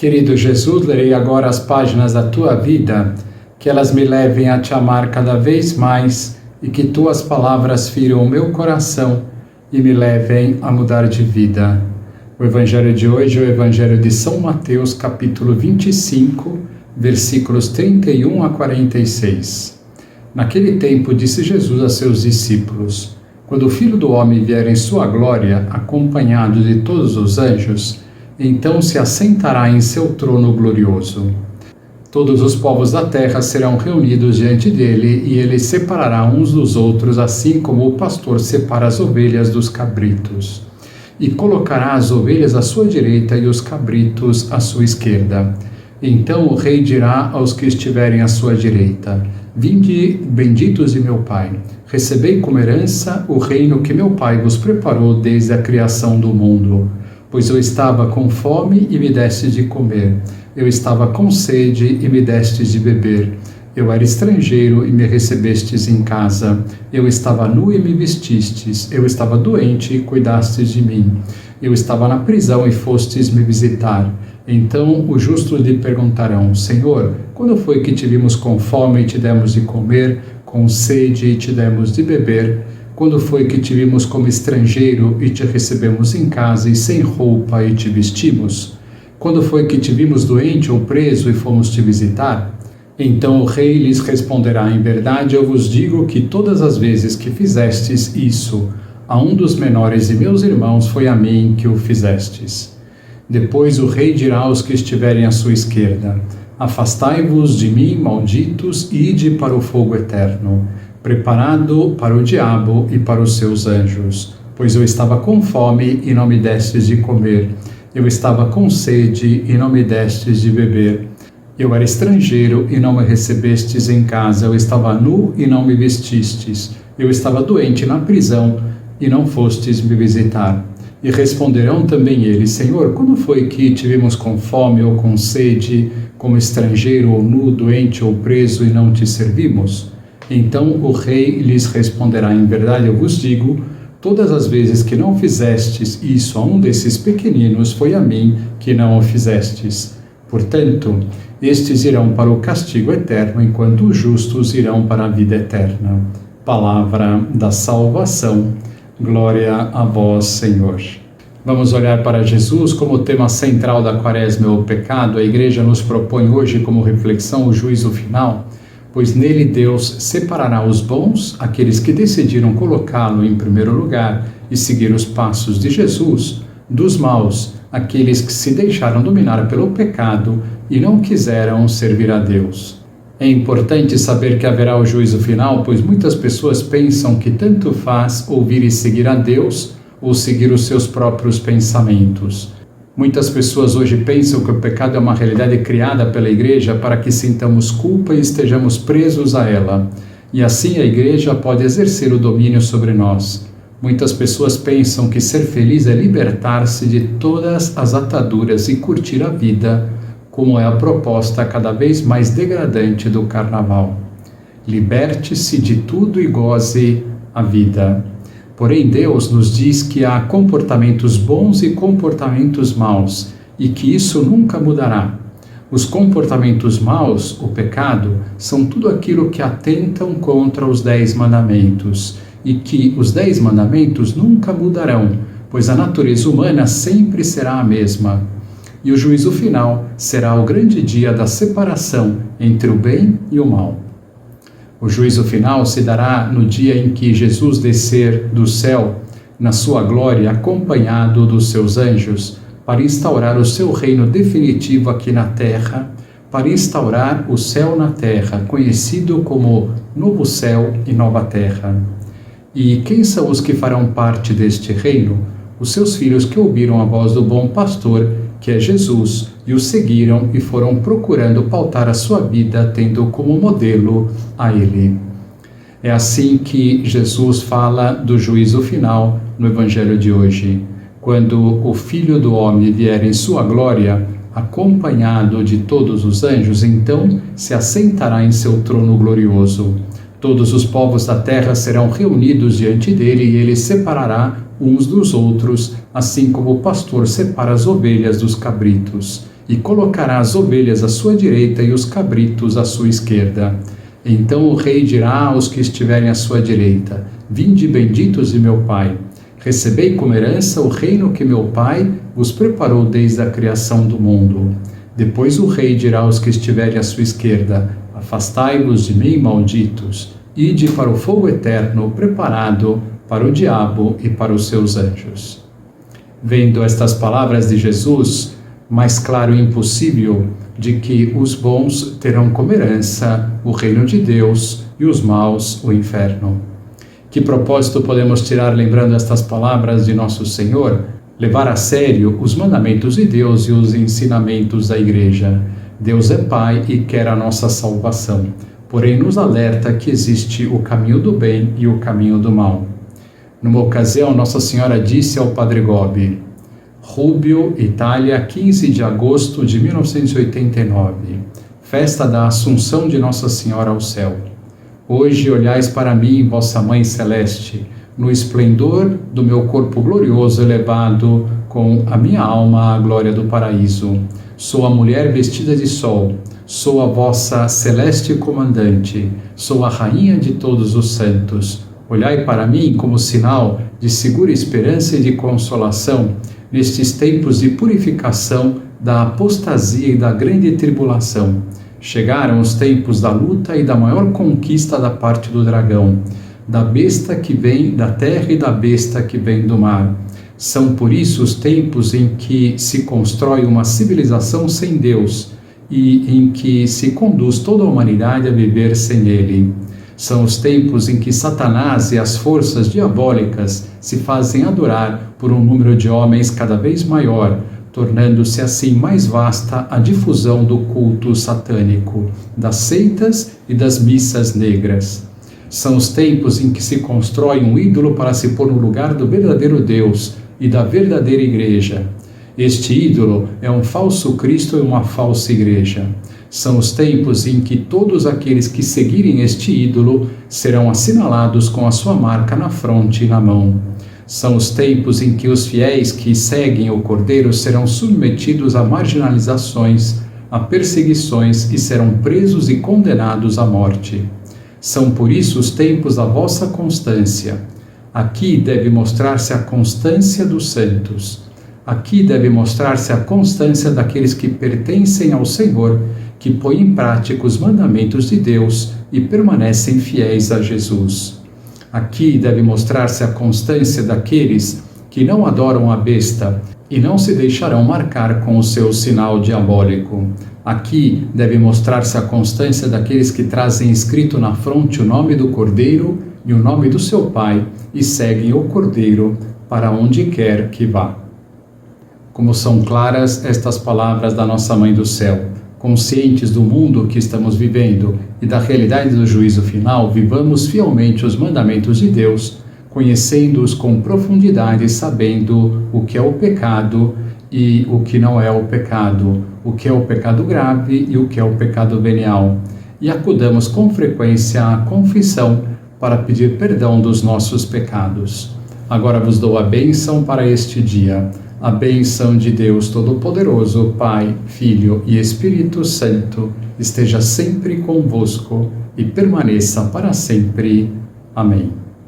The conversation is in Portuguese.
Querido Jesus, lerei agora as páginas da Tua vida, que elas me levem a Te amar cada vez mais e que Tuas palavras firam o meu coração e me levem a mudar de vida. O Evangelho de hoje é o Evangelho de São Mateus, capítulo 25, versículos 31 a 46. Naquele tempo disse Jesus a seus discípulos: quando o Filho do Homem vier em sua glória, acompanhado de todos os anjos, então se assentará em seu trono glorioso. Todos os povos da terra serão reunidos diante dele e ele separará uns dos outros, assim como o pastor separa as ovelhas dos cabritos. E colocará as ovelhas à sua direita e os cabritos à sua esquerda. Então o rei dirá aos que estiverem à sua direita: vinde, benditos de meu Pai, recebei como herança o reino que meu Pai vos preparou desde a criação do mundo. Pois eu estava com fome e me destes de comer, eu estava com sede e me destes de beber, eu era estrangeiro e me recebestes em casa, eu estava nu e me vestistes, eu estava doente e cuidastes de mim, eu estava na prisão e fostes me visitar. Então os justos lhe perguntarão: Senhor, quando foi que te vimos com fome e te demos de comer, com sede e te demos de beber? Quando foi que te vimos como estrangeiro e te recebemos em casa e sem roupa e te vestimos? Quando foi que te vimos doente ou preso e fomos te visitar? Então o rei lhes responderá: em verdade eu vos digo que todas as vezes que fizestes isso a um dos menores de meus irmãos, foi a mim que o fizestes. Depois o rei dirá aos que estiverem à sua esquerda: afastai-vos de mim, malditos, e ide para o fogo eterno, preparado para o diabo e para os seus anjos. Pois eu estava com fome e não me destes de comer, eu estava com sede e não me destes de beber, eu era estrangeiro e não me recebestes em casa, eu estava nu e não me vestistes, eu estava doente na prisão e não fostes me visitar. E responderão também eles: Senhor, quando foi que te vimos com fome ou com sede, como estrangeiro ou nu, doente ou preso e não te servimos? Então o rei lhes responderá: em verdade eu vos digo, todas as vezes que não fizestes isso a um desses pequeninos, foi a mim que não o fizestes. Portanto, estes irão para o castigo eterno, enquanto os justos irão para a vida eterna. Palavra da salvação. Glória a vós, Senhor. Vamos olhar para Jesus como tema central da Quaresma, o pecado. A Igreja nos propõe hoje como reflexão o juízo final, pois nele Deus separará os bons, aqueles que decidiram colocá-lo em primeiro lugar e seguir os passos de Jesus, dos maus, aqueles que se deixaram dominar pelo pecado e não quiseram servir a Deus. É importante saber que haverá o juízo final, pois muitas pessoas pensam que tanto faz ouvir e seguir a Deus ou seguir os seus próprios pensamentos. Muitas pessoas hoje pensam que o pecado é uma realidade criada pela Igreja para que sintamos culpa e estejamos presos a ela, e assim a Igreja pode exercer o domínio sobre nós. Muitas pessoas pensam que ser feliz é libertar-se de todas as ataduras e curtir a vida, como é a proposta cada vez mais degradante do carnaval. Liberte-se de tudo e goze a vida. Porém, Deus nos diz que há comportamentos bons e comportamentos maus, e que isso nunca mudará. Os comportamentos maus, o pecado, são tudo aquilo que atentam contra os 10 mandamentos, e que os 10 mandamentos nunca mudarão, pois a natureza humana sempre será a mesma. E o juízo final será o grande dia da separação entre o bem e o mal. O juízo final se dará no dia em que Jesus descer do céu, na sua glória, acompanhado dos seus anjos, para instaurar o seu reino definitivo aqui na terra, para instaurar o céu na terra, conhecido como novo céu e nova terra. E quem são os que farão parte deste reino? Os seus filhos que ouviram a voz do bom pastor, que é Jesus, e o seguiram e foram procurando pautar a sua vida, tendo como modelo a ele. É assim que Jesus fala do juízo final no Evangelho de hoje. Quando o Filho do Homem vier em sua glória, acompanhado de todos os anjos, então se assentará em seu trono glorioso. Todos os povos da terra serão reunidos diante dele e ele separará uns dos outros, assim como o pastor separa as ovelhas dos cabritos. e colocará as ovelhas à sua direita e os cabritos à sua esquerda. Então o rei dirá aos que estiverem à sua direita: Vinde benditos de meu Pai, recebei como herança o reino que meu Pai vos preparou desde a criação do mundo. Depois o rei dirá aos que estiverem à sua esquerda: Afastai-vos de mim, malditos, ide para o fogo eterno preparado para o diabo e para os seus anjos. Vendo estas palavras de Jesus, mais claro e impossível de que os bons terão como herança o reino de Deus e os maus o inferno. Que propósito podemos tirar lembrando estas palavras de nosso Senhor? Levar a sério os mandamentos de Deus e os ensinamentos da Igreja. Deus é Pai e quer a nossa salvação, porém nos alerta que existe o caminho do bem e o caminho do mal. Numa ocasião, Nossa Senhora disse ao Padre Gobi: Rubio, Itália, 15 de agosto de 1989, festa da Assunção de Nossa Senhora ao céu. Hoje olhais para mim, vossa Mãe Celeste, no esplendor do meu corpo glorioso elevado com a minha alma à glória do paraíso. Sou a mulher vestida de sol, sou a vossa celeste comandante, sou a rainha de todos os santos. Olhai para mim como sinal de segura esperança e de consolação nestes tempos de purificação da apostasia e da grande tribulação. Chegaram os tempos da luta e da maior conquista da parte do dragão, da besta que vem da terra e da besta que vem do mar. São por isso os tempos em que se constrói uma civilização sem Deus e em que se conduz toda a humanidade a viver sem Ele. São os tempos em que Satanás e as forças diabólicas se fazem adorar por um número de homens cada vez maior, tornando-se assim mais vasta a difusão do culto satânico, das seitas e das missas negras. São os tempos em que se constrói um ídolo para se pôr no lugar do verdadeiro Deus e da verdadeira Igreja. Este ídolo é um falso Cristo e uma falsa Igreja. São os tempos em que todos aqueles que seguirem este ídolo serão assinalados com a sua marca na fronte e na mão. São os tempos em que os fiéis que seguem o Cordeiro serão submetidos a marginalizações, a perseguições e serão presos e condenados à morte. São por isso os tempos da vossa constância. Aqui deve mostrar-se a constância dos santos. Aqui deve mostrar-se a constância daqueles que pertencem ao Senhor, que põem em prática os mandamentos de Deus e permanecem fiéis a Jesus. Aqui deve mostrar-se a constância daqueles que não adoram a besta e não se deixarão marcar com o seu sinal diabólico. Aqui deve mostrar-se a constância daqueles que trazem escrito na fronte o nome do Cordeiro e o nome do seu Pai e seguem o Cordeiro para onde quer que vá. Como são claras estas palavras da nossa Mãe do Céu. Conscientes do mundo que estamos vivendo e da realidade do juízo final, vivamos fielmente os mandamentos de Deus, conhecendo-os com profundidade, sabendo o que é o pecado e o que não é o pecado, o que é o pecado grave e o que é o pecado venial. E acudamos com frequência à confissão para pedir perdão dos nossos pecados. Agora vos dou a bênção para este dia. A bênção de Deus Todo-Poderoso, Pai, Filho e Espírito Santo, esteja sempre convosco e permaneça para sempre. Amém.